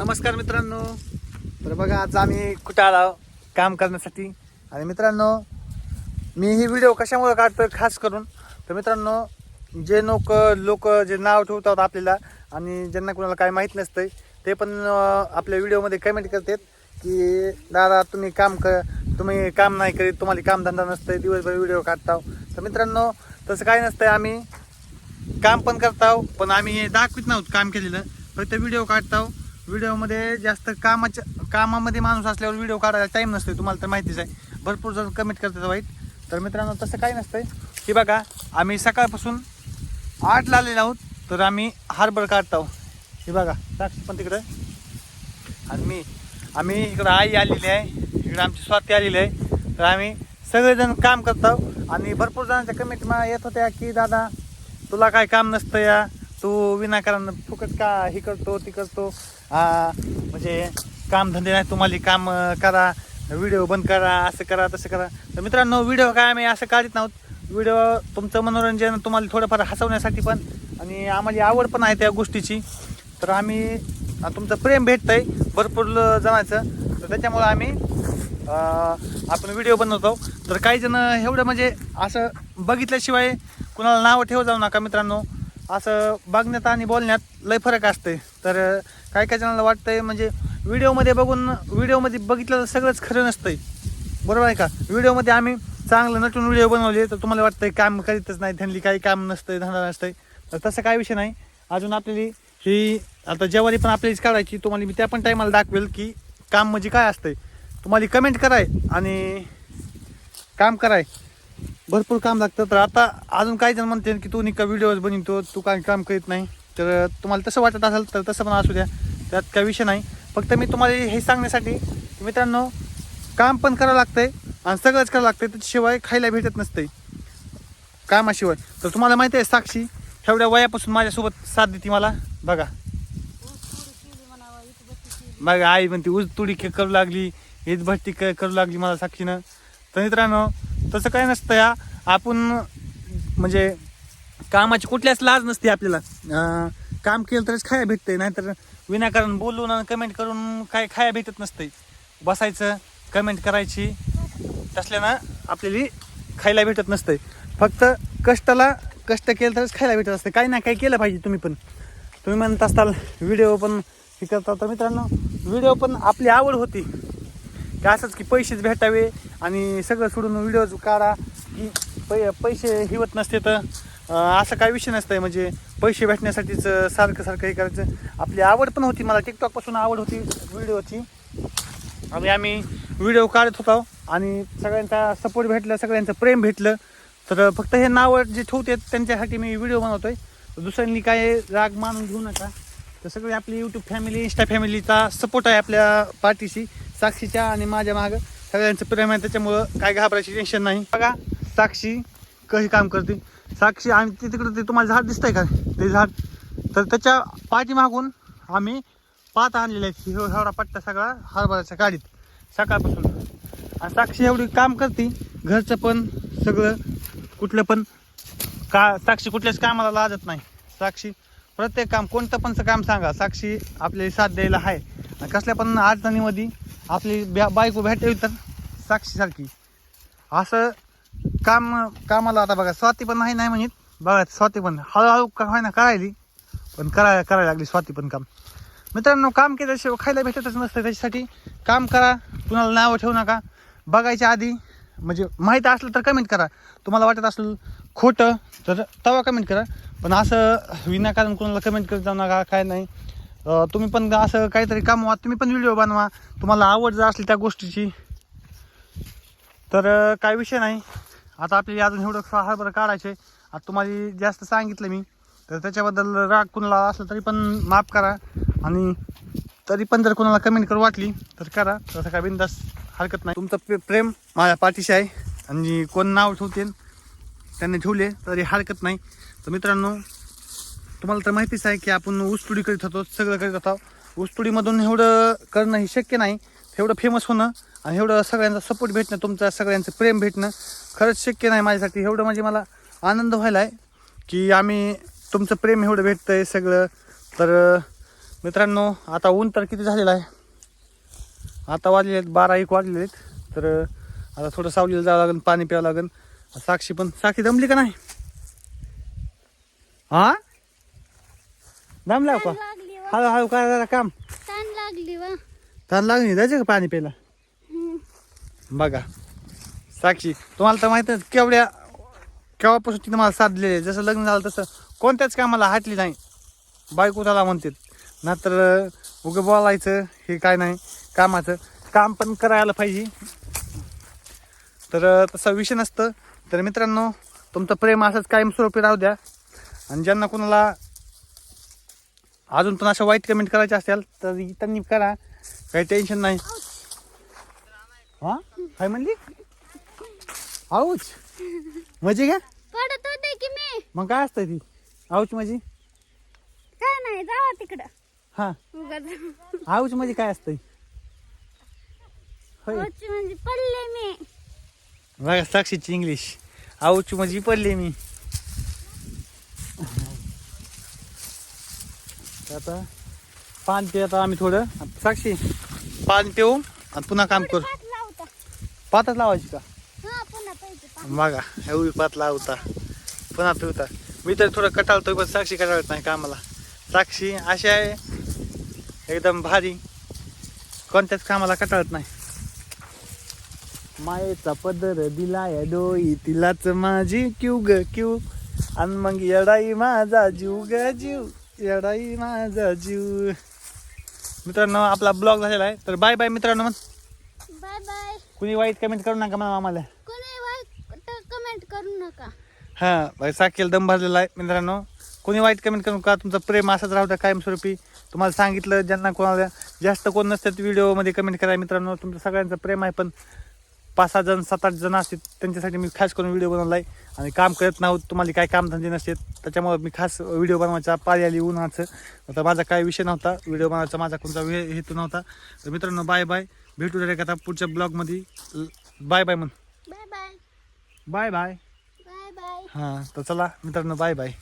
नमस्कार मित्रांनो. तर बघा आज आम्ही कुठे आलो काम करण्यासाठी. आणि मित्रांनो मी ही व्हिडिओ कशामुळे काढतोय खास करून तर मित्रांनो जे लोक जे नाव ठेवतात आपल्याला आणि ज्यांना कोणाला काय माहीत नसतंय ते पण आपल्या व्हिडिओमध्ये कमेंट करतात की दादा तुम्ही काम नाही करीत, तुम्हाला कामधंदा नसतंय, दिवसभर व्हिडिओ काढताव. तर मित्रांनो तसं काय नसतंय, आम्ही काम पण करताव पण आम्ही दाखवित नव्हतं काम केलेलं, फक्त व्हिडिओ काढताव. व्हिडिओमध्ये जास्त कामामध्ये माणूस असल्यावर व्हिडिओ काढायला टाईम नसतो, तुम्हाला तर माहितीच आहे. भरपूर जण कमेंट करतात वाईट. तर मित्रांनो तसं काही नसतंय. की बघा आम्ही सकाळपासून 8ला आलेलो आहोत, तर आम्ही हरभरा काढतो. हे बघा साक्षी पण तिकडं आणि आम्ही इकडं आई आलेली आहे, इकडं आमची स्वाती आलेली आहे. तर आम्ही सगळेजण काम करतो. आणि भरपूर जणांच्या कमेंट येत होत्या की दादा तुला काय काम नसतं या, तू विनाकारण फुकट का हे करतो ती करतो, म्हणजे कामधंदे नाही तुम्हाला, काम करा, व्हिडिओ बंद करा, असं करा तसं करा. तर मित्रांनो व्हिडिओ काय आम्ही असं काढत नव्हत. व्हिडिओ तुमचं मनोरंजन, तुम्हाला थोडंफार हसवण्यासाठी पण, आणि आम्हाला आवड पण आहे त्या गोष्टीची. तर आम्ही तुमचं प्रेम भेटतंय भरपूर जणांचं, तर त्याच्यामुळं आम्ही आपण व्हिडिओ बनवतो. तर काही जण एवढं म्हणजे असं बघितल्याशिवाय कुणाला नावं ठेव जाऊ नका मित्रांनो. असं बघण्यात आणि बोलण्यात लय फरक असते. तर काही जणांना वाटतंय म्हणजे व्हिडिओमध्ये बघितलं सगळंच खरं नसतंय, बरोबर आहे का. व्हिडिओमध्ये आम्ही चांगलं नटून व्हिडिओ बनवले तर तुम्हाला वाटतंय काम करीतच नाही, त्यांनी काही काम नसतंय, धंदा नसतंय. तर तसं काही विषय नाही. अजून आपल्याला ही आता ज्वारी पण आपल्याला काढायची, तुम्हाला मी त्या पण टायमाला दाखवेल की काम म्हणजे काय असतंय. तुम्हाला कमेंट कराय आणि काम कराय, भरपूर काम लागतं. तर आता अजून काही जण म्हणते की तू निका व्हिडिओज बनवतो, तू काही काम करीत नाही. तर तुम्हाला तसं वाटत असेल तर तसं पण असू द्या, त्यात काही विषय नाही. फक्त मी तुम्हाला हे सांगण्यासाठी मित्रांनो काम पण करावं लागतंय आणि सगळंच करावं लागतंय, त्याच्याशिवाय खायला भेटत नसतंय कामाशिवाय. तर तुम्हाला माहिती आहे साक्षी एवढ्या वयापासून माझ्यासोबत साथ देते मला. बघा आई म्हणते ऊस तुडी करू लागली, हीच भट्टी करू लागली मला साक्षीनं. तर मित्रांनो तसं काय नसतं या, आपण म्हणजे कामाची कुठल्याच लाज नसते आपल्याला. काम केलं तरच खाया भेटतंय, नाहीतर विनाकारण बोलून आणि कमेंट करून काय खाया भेटत नसतंय. बसायचं कमेंट करायची, तसल्यानं आपल्याला खायला भेटत नसतंय. फक्त कष्ट केलं तरच खायला भेटत असतं. काही ना काही केलं पाहिजे. तुम्ही म्हणत असताल व्हिडिओ पण हे करता. तर मित्रांनो व्हिडिओ पण आपली आवड होती की असंच की पैसेच भेटावे आणि सगळं सोडून व्हिडिओ काढा की पैसे हिवत नसते. तर असं काही विषय नसतंय, म्हणजे पैसे भेटण्यासाठीच सारखं हे करायचं. आपली आवड पण होती, मला टिकटॉकपासून आवड होती व्हिडिओची, आणि आम्ही व्हिडिओ काढत होतो. आणि सगळ्यांचा सपोर्ट भेटलं, सगळ्यांचं प्रेम भेटलं. तर फक्त हे नाव जे ठेवते त्यांच्यासाठी मी व्हिडिओ बनवतोय. दुसऱ्यांनी काय राग मानून घेऊ नका. तर सगळी आपली यूट्यूब फॅमिली, इंस्टा फॅमिलीचा सपोर्ट आहे आपल्या पाठीशी, साक्षीच्या आणि माझ्या मागं सगळ्यांचं प्रेम आहे. त्याच्यामुळं काय घाबरायची टेन्शन नाही. बघा साक्षी कशी काम करते. साक्षी आणि तिकडं ते तुम्हाला झाड दिसतंय का, ते झाड, तर त्याच्या पाठीमागून आम्ही पात आणलेले आहेत. एवढा पट्टा सगळा हरभऱ्याच्या गाडीत सकाळपासून. आणि साक्षी एवढी काम करते, घरचं पण सगळं कुठलं पण साक्षी कुठल्याच कामाला लाजत नाही. साक्षी प्रत्येक काम, कोणतं पण काम सांगा, साक्षी आपली साथ द्यायला आहे. आणि कसल्या पण अडचणीमध्ये आपली बायको भेटावी तर साक्षीसारखी असं कामाला. आता बघा स्वाती पण नाही म्हणत, बघा स्वाती पण हळूहळू काय ना करायली, पण करायला लागली स्वाती पण काम. मित्रांनो काम केल्याशिवाय खायला भेटतच नसतं, त्याच्यासाठी काम करा. कुणाला नावं ठेवू नका. बघायच्या आधी म्हणजे माहीत असलं तर कमेंट करा, तुम्हाला वाटत असेल खोटं तर तेव्हा कमेंट करा. पण असं विनाकारण कोणाला कमेंट करत जाऊ नका, काय नाही. तुम्ही पण असं काहीतरी कामवा, तुम्ही पण व्हिडिओ बनवा, तुम्हाला आवड जर असली त्या गोष्टीची तर काय विषय नाही. आता आपल्याला अजून एवढं हरभरा काढायचे. आता तुम्हाला जास्त सांगितलं मी, तर त्याच्याबद्दल राग कुणाला असलं तरी पण माफ करा. आणि तरी पण जर कोणाला कमेंट करू वाटली तर करा, तसं काय बिनधास्त हरकत नाही. तुमचं प्रेम माझ्या पाठीशी आहे, आणि कोण नाव ठेवते त्यांनी ठेवले तरी हरकत नाही. तर मित्रांनो तुम्हाला तर माहितीच आहे की आपण ऊसतोडी करीत होतो, सगळं करीत होतो. ऊसतोडीमधून एवढं करणं हे शक्य नाही, एवढं फेमस होणं आणि एवढं सगळ्यांचा सपोर्ट भेटणं, तुमचं सगळ्यांचं प्रेम भेटणं खरंच शक्य नाही माझ्यासाठी. एवढं म्हणजे मला आनंद व्हायला आहे की तुमचं प्रेम एवढं भेटतं आहे सगळं. तर मित्रांनो आता ऊन तर किती झालेलं आहे, आता वाजले आहेत 12-1 वाजलेले आहेत. तर आता थोडं सावलीला जावं लागेल, पाणी प्यावं लागेल. साक्षी दमली का नाही? हा दमला का? लागली वा हळूहळू करा जरा काम. ताण लागली वा ताण लागली जायचं का पाणी प्यायला? बघा साक्षी, तुम्हाला तर माहिती आहे केव्हापासून तिने मला साथ दिलेली आहे. जसं लग्न झालं तसं कोणत्याच कामाला हटली नाही. बायको त्याला म्हणते नाहीतर उगं बोलायचं हे काय नाही, कामाचं काम पण करायला पाहिजे. तर तसा विषय नसतं. तर मित्रांनो तुमचं प्रेम असंच कायमस्वरूपी राहू द्या. आणि ज्यांना कोणाला अजून पण अशा वाईट कमेंट करायचे असतील तर त्यांनी करा, काही टेन्शन नाही. हा काय म्हणली? आऊच म्हणजे काय? पडत होते की मी. मग काय असतं ती आऊच म्हणजे? काय नाही, जावा तिकडं. हा उगाच आऊच म्हणजे काय असतं? होय ओची म्हणजे पडले मी. बघा साक्षीची इंग्लिश, आऊच म्हणजे पडले मी. आता पाणी पितो आम्ही थोडं. आता साक्षी पाणी पिऊ आणि पुन्हा काम करू. पात लावता. पातच लावायची का? हा पुन्हा पाहिजे पात. बघा एवढी पात लावता पुन्हा पिवता. मी तर थोडं कटाळतोय पण साक्षी कटाळत नाही कामाला. साक्षी अशी आहे एकदम भारी, कोणत्याच कामाला कटाळत नाही. मायेचा पदर दिलाय डोई तिलाच माझी क्यू ग क्यू, आणि मग येडाई माझा जीव ग जीव, येडाई माझा जीव. मित्रांनो आपला ब्लॉग झालेला आहे. तर बाय बाय मित्रांनो. मग बाय बाय. कुणी वाईट कमेंट करू नका मला आम्हाला. कोणी वाईट कमेंट करू नका. हां बाई साक्षीला दम भरलेला आहे मित्रांनो. कोणी वाईट कमेंट करू नका. तुमचं प्रेम असंच राहू द्या कायमस्वरूपी. तुम्हाला सांगितलं ज्यांना कोणाला जास्त कोण नसतात व्हिडिओमध्ये कमेंट करा मित्रांनो. तुमचं सगळ्यांचं प्रेम आहे, पण 5-6 जण 7-8 जण असतात त्यांच्यासाठी मी खास करून व्हिडिओ बनवला आहे. आणि काम करत नाहोत, तुम्हाला काय कामधंदे नसतात त्याच्यामुळे मी खास व्हिडिओ बनवायचा पाळी आली उन्हाचं. आता माझा काय विषय नव्हता व्हिडिओ बनवायचा, माझा कोणता हेतू नव्हता. तर मित्रांनो बाय बाय, भेटू डायरेक्ट आता पुढच्या ब्लॉगमध्ये. बाय बाय म्हण. Bye bye. Bye bye. Bye bye. हां तर चला मित्रांनो बाय बाय.